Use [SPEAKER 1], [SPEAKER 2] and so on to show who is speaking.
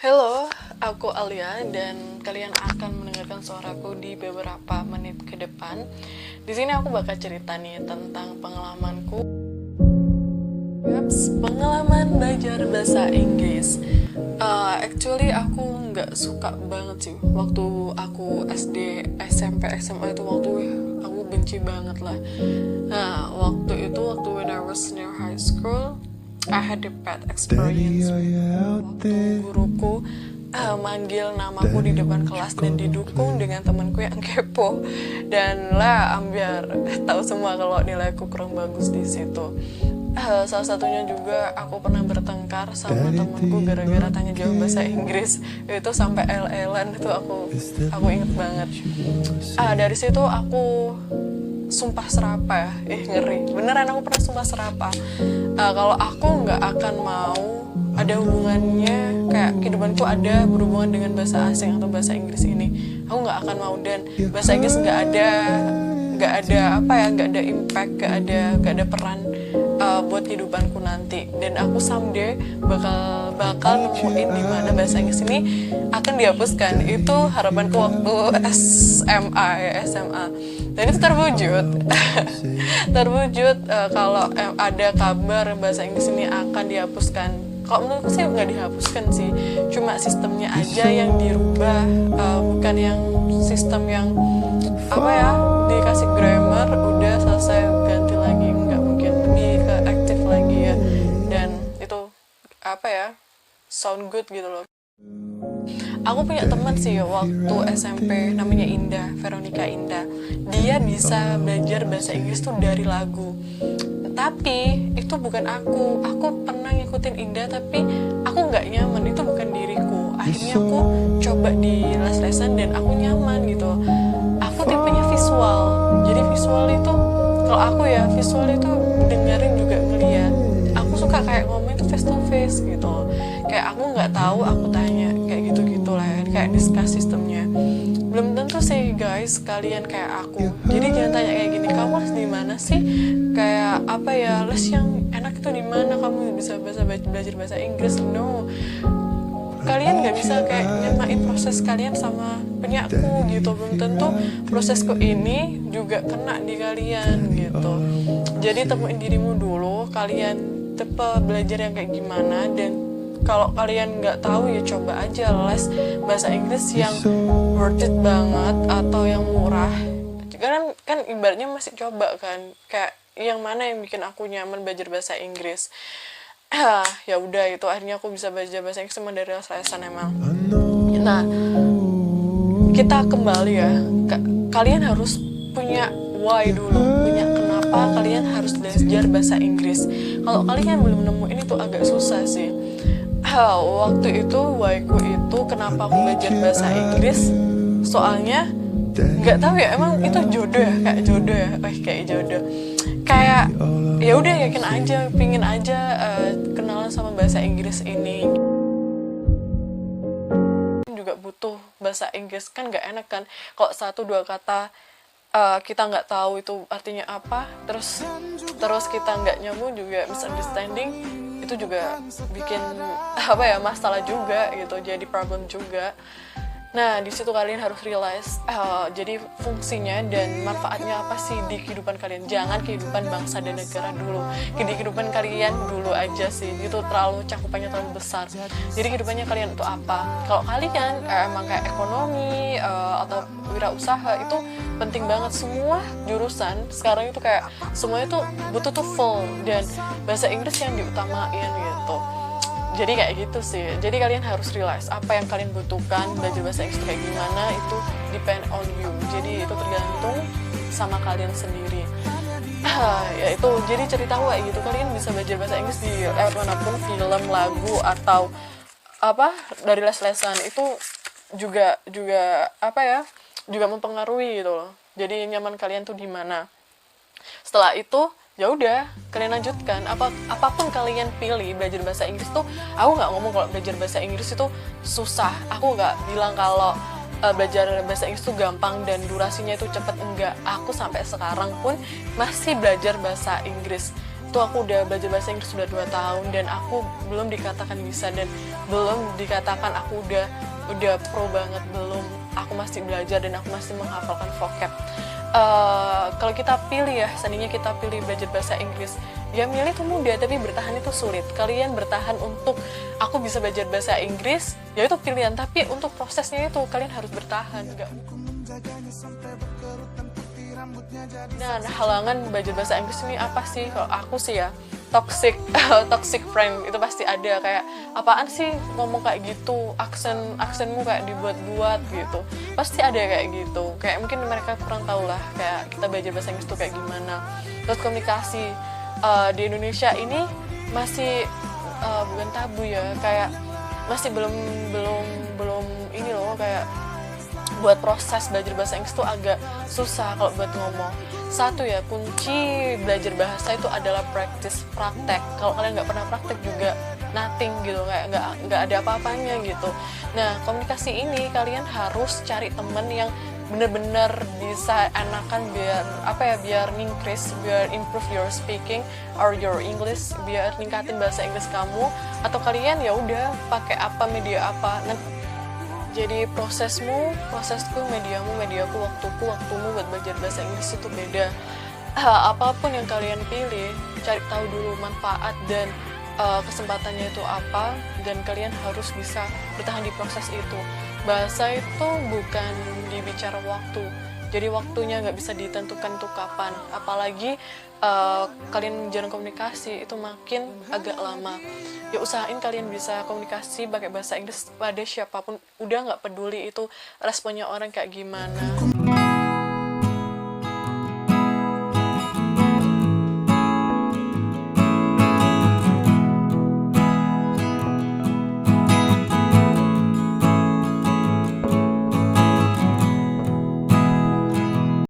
[SPEAKER 1] Halo, aku Alia dan kalian akan mendengarkan suaraku di beberapa menit ke depan. Di sini aku bakal cerita nih tentang pengalamanku. Pengalaman belajar bahasa Inggris. Actually aku nggak suka banget sih waktu aku SD, SMP, SMA itu waktu aku benci banget lah. Nah, waktu when I was near high school, I had a bad experience. Waktu guruku manggil namaku di depan kelas dan didukung dengan temanku yang kepo, dan lah biar tahu semua kalau nilaiku kurang bagus di situ. Salah satunya juga aku pernah bertengkar sama temanku gara-gara tanya jawab bahasa Inggris. Itu sampai el-elan, itu aku inget banget. Dari situ aku sumpah serapah ya, ngeri beneran, aku pernah sumpah serapah. Kalau aku nggak akan mau ada hubungannya, kayak kehidupanku ada berhubungan dengan bahasa asing atau bahasa Inggris ini, aku nggak akan mau. Dan bahasa Inggris nggak ada impact, nggak ada peran buat kehidupanku nanti. Dan aku someday bakal nemuin di mana bahasa Inggris ini akan dihapuskan. Itu harapanku waktu SMA. Dan itu terwujud kalau ada kabar bahasa Inggris ini akan dihapuskan. Kalau menurutku sih nggak dihapuskan sih, cuma sistemnya aja yang dirubah, bukan yang sistem yang dikasih grammar udah selesai ganti lagi, nggak mungkin, lebih ke aktif lagi ya. Dan itu sound good gitu loh. Aku punya teman sih waktu SMP, namanya Indah, Veronica Indah. Dia bisa belajar bahasa Inggris tuh dari lagu. Tapi itu bukan aku. Aku pernah ngikutin Indah, tapi aku nggak nyaman. Itu bukan diriku. Akhirnya aku coba di les-lesan dan aku nyaman gitu. Aku tipenya visual. Jadi visual itu, kalau aku ya, visual itu dengerin juga ngeliat. Aku suka kayak ngomong itu face to face gitu. Kayak aku nggak tahu, aku tanya, kayak gitu lah ya, kayak discuss sistemnya. Belum tentu sih guys kalian kayak aku. Jadi jangan tanya kayak gini, kamu les di mana sih? Kayak les yang enak itu di mana? Kamu bisa belajar bahasa Inggris? No, kalian nggak bisa kayak nyamain proses kalian sama punya aku gitu. Belum tentu prosesku ini juga kena di kalian gitu. Jadi temuin dirimu dulu, kalian tipe belajar yang kayak gimana. Dan kalau kalian nggak tahu ya coba aja les bahasa Inggris yang worth it banget atau yang murah. Kan ibaratnya masih coba kan, kayak yang mana yang bikin aku nyaman belajar bahasa Inggris. Ya udah, itu akhirnya aku bisa belajar bahasa Inggris cuma dari les-lesan emang. Nah, kita kembali ya, kalian harus punya why dulu, punya kenapa kalian harus belajar bahasa Inggris. Kalau kalian belum nemuin itu agak susah sih. Waktu itu why-ku itu kenapa aku belajar bahasa Inggris, soalnya nggak tahu ya, emang itu jodoh ya, kayak jodoh. Kayak ya udah, yakin aja, pingin aja kenalan sama bahasa Inggris ini. Juga butuh bahasa Inggris, kan nggak enak kan kalau 1-2 kata kita nggak tahu itu artinya apa, terus kita nggak nyambung juga, misunderstanding, itu juga bikin masalah juga gitu, jadi problem juga. Nah, di situ kalian harus realize jadi fungsinya dan manfaatnya apa sih di kehidupan kalian. Jangan kehidupan bangsa dan negara dulu, kehidupan kalian dulu aja sih, itu cakupannya terlalu besar. Jadi kehidupannya kalian itu apa. Kalau kalian emang kayak ekonomi atau wirausaha, itu penting banget. Semua jurusan sekarang itu kayak semuanya tuh butuh tuh full, dan bahasa Inggris yang diutamain gitu. Jadi kayak gitu sih. Jadi kalian harus realize apa yang kalian butuhkan, belajar bahasa Inggris kayak gimana, itu depend on you. Jadi itu tergantung sama kalian sendiri. Ya itu, jadi cerita kayak gitu, kalian bisa belajar bahasa Inggris di lewat manapun, film, lagu, atau dari les-lesan. Itu juga mempengaruhi gitu loh. Jadi nyaman kalian tuh di mana. Setelah itu ya udah, kalian lanjutkan. Apapun kalian pilih belajar bahasa Inggris tuh, aku nggak ngomong kalau belajar bahasa Inggris itu susah. Aku nggak bilang kalau belajar bahasa Inggris itu gampang dan durasinya itu cepet. Enggak, aku sampai sekarang pun masih belajar bahasa Inggris. itu aku udah belajar bahasa Inggris sudah 2 tahun dan aku belum dikatakan bisa dan belum dikatakan aku udah pro banget, belum. Aku masih belajar dan aku masih menghafalkan vocab. Kalau kita pilih ya, seandainya kita pilih belajar bahasa Inggris, ya milih itu mudah tapi bertahan itu sulit. Kalian bertahan untuk aku bisa belajar bahasa Inggris, ya itu pilihan, tapi untuk prosesnya itu kalian harus bertahan. Nah, halangan belajar bahasa Inggris ini apa sih? Kalau aku sih ya, toxic friend itu pasti ada. Kayak apaan sih ngomong kayak gitu, aksenmu kayak dibuat-buat gitu, pasti ada kayak gitu. Kayak mungkin mereka kurang tahu lah kayak kita belajar bahasa Inggris tuh kayak gimana. Terus komunikasi di Indonesia ini masih bukan tabu ya, kayak masih belum ini loh, kayak buat proses belajar bahasa Inggris tuh agak susah kalau buat ngomong. Satu ya, kunci belajar bahasa itu adalah praktek. Kalau kalian nggak pernah praktek juga nothing gitu, kayak nggak ada apa-apanya gitu. Nah, komunikasi ini kalian harus cari temen yang bener-bener bisa enakan biar improve your speaking or your English, biar ningkatin bahasa Inggris kamu. Atau kalian ya udah pakai media apa. Jadi prosesku, mediaku, waktumu buat belajar bahasa Inggris itu beda. Apapun yang kalian pilih, cari tahu dulu manfaat dan kesempatannya itu apa, dan kalian harus bisa bertahan di proses itu. Bahasa itu bukan dibicara waktu, jadi waktunya nggak bisa ditentukan tuh kapan. Apalagi kalian jarang komunikasi, itu makin agak lama. Ya usahain kalian bisa komunikasi pakai bahasa Inggris pada siapapun, udah nggak peduli itu responnya orang kayak gimana.